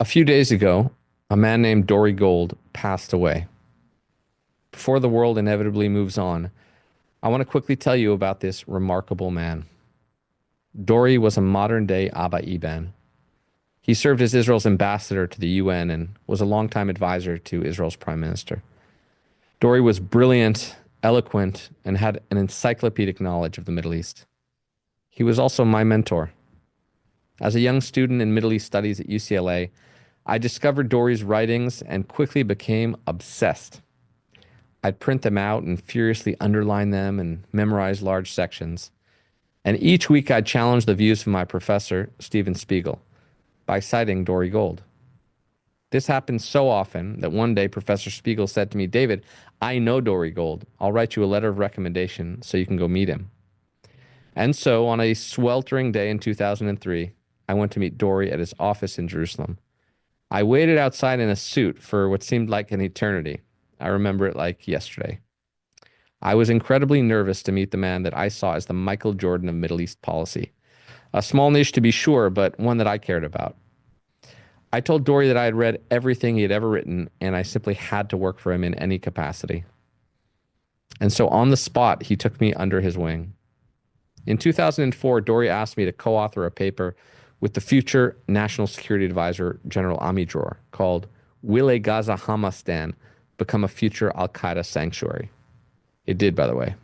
A few days ago, a man named Dore Gold passed away. Before the world inevitably moves on, I want to quickly tell you about this remarkable man. Dore was a modern-day Abba Eban. He served as Israel's ambassador to the UN and was a longtime advisor to Israel's prime minister. Dore was brilliant, eloquent, and had an encyclopedic knowledge of the Middle East. He was also my mentor. As a young student in Middle East studies at UCLA, I discovered Dore's writings and quickly became obsessed. I'd print them out and furiously underline them and memorize large sections. And each week I'd challenge the views of my professor, Stephen Spiegel, by citing Dore Gold. This happened so often that one day Professor Spiegel said to me, "David, I know Dore Gold. I'll write you a letter of recommendation so you can go meet him." And so on a sweltering day in 2003, I went to meet Dore at his office in Jerusalem. I waited outside in a suit for what seemed like an eternity. I remember it like yesterday. I was incredibly nervous to meet the man that I saw as the Michael Jordan of Middle East policy. A small niche to be sure, but one that I cared about. I told Dore that I had read everything he had ever written, and I simply had to work for him in any capacity. And so on the spot, he took me under his wing. In 2004, Dore asked me to co-author a paper with the future National Security Advisor, General Amidror, called "Will a Gaza Hamastan Become a Future Al-Qaeda Sanctuary?" It did, by the way.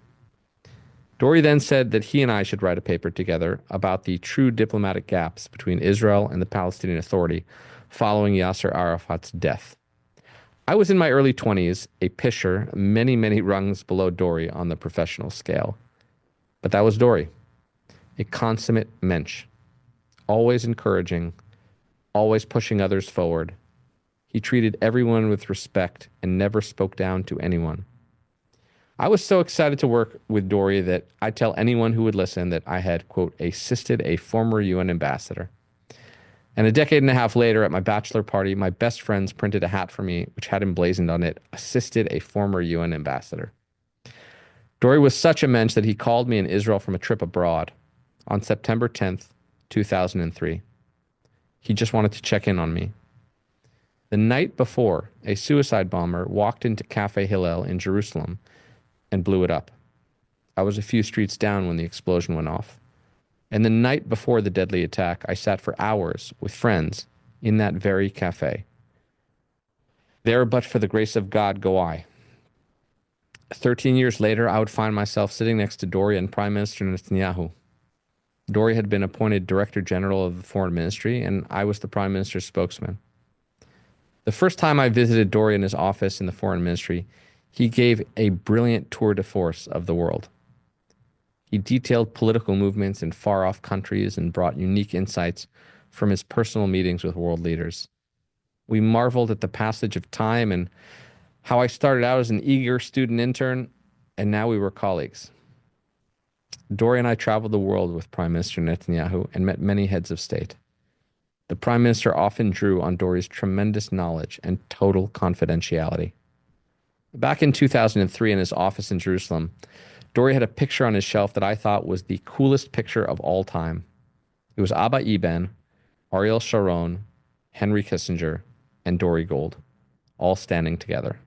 Dore then said that he and I should write a paper together about the true diplomatic gaps between Israel and the Palestinian Authority following Yasser Arafat's death. I was in my early 20s, a pisher, many, many rungs below Dore on the professional scale. But that was Dore, a consummate mensch, always encouraging, always pushing others forward. He treated everyone with respect and never spoke down to anyone. I was so excited to work with Dore that I tell anyone who would listen that I had, quote, assisted a former UN ambassador. And a decade and a half later at my bachelor party, my best friends printed a hat for me which had emblazoned on it, "Assisted a former UN ambassador." Dore was such a mensch that he called me in Israel from a trip abroad on September 10th, 2003. He just wanted to check in on me. The night before, a suicide bomber walked into Cafe Hillel in Jerusalem and blew it up. I was a few streets down when the explosion went off. And the night before the deadly attack, I sat for hours with friends in that very cafe. There, but for the grace of God, go I. 13 years later, I would find myself sitting next to Dore and Prime Minister Netanyahu. Dore had been appointed Director General of the Foreign Ministry, and I was the Prime Minister's spokesman. The first time I visited Dore in his office in the Foreign Ministry, he gave a brilliant tour de force of the world. He detailed political movements in far-off countries and brought unique insights from his personal meetings with world leaders. We marveled at the passage of time and how I started out as an eager student intern, and now we were colleagues. Dore and I traveled the world with Prime Minister Netanyahu and met many heads of state. The Prime Minister often drew on Dore's tremendous knowledge and total confidentiality. Back in 2003 in his office in Jerusalem, Dore had a picture on his shelf that I thought was the coolest picture of all time. It was Abba Eban, Ariel Sharon, Henry Kissinger, and Dore Gold, all standing together.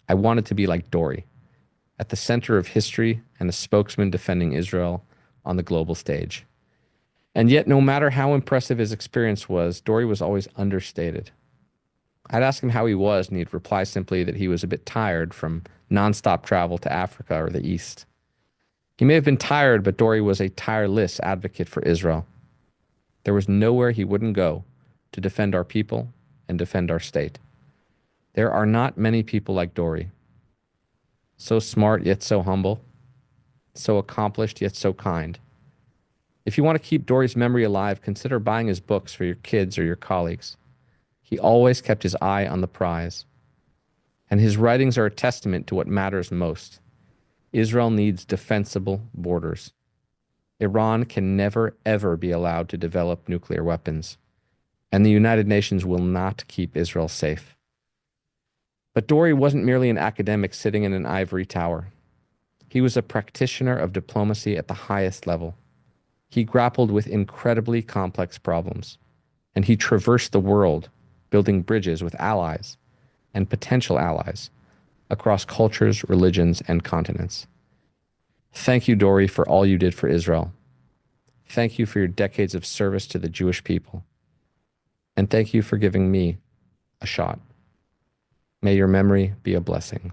I wanted to be like Dore, at the center of history and a spokesman defending Israel on the global stage. And yet, no matter how impressive his experience was, Dore was always understated. I'd ask him how he was, and he'd reply simply that he was a bit tired from nonstop travel to Africa or the East. He may have been tired, but Dore was a tireless advocate for Israel. There was nowhere he wouldn't go to defend our people and defend our state. There are not many people like Dore. So smart, yet so humble. So accomplished, yet so kind. If you want to keep Dore's memory alive, consider buying his books for your kids or your colleagues. He always kept his eye on the prize. And his writings are a testament to what matters most. Israel needs defensible borders. Iran can never, ever be allowed to develop nuclear weapons. And the United Nations will not keep Israel safe. But Dore wasn't merely an academic sitting in an ivory tower. He was a practitioner of diplomacy at the highest level. He grappled with incredibly complex problems, and he traversed the world building bridges with allies and potential allies across cultures, religions, and continents. Thank you, Dore, for all you did for Israel. Thank you for your decades of service to the Jewish people. And thank you for giving me a shot. May your memory be a blessing.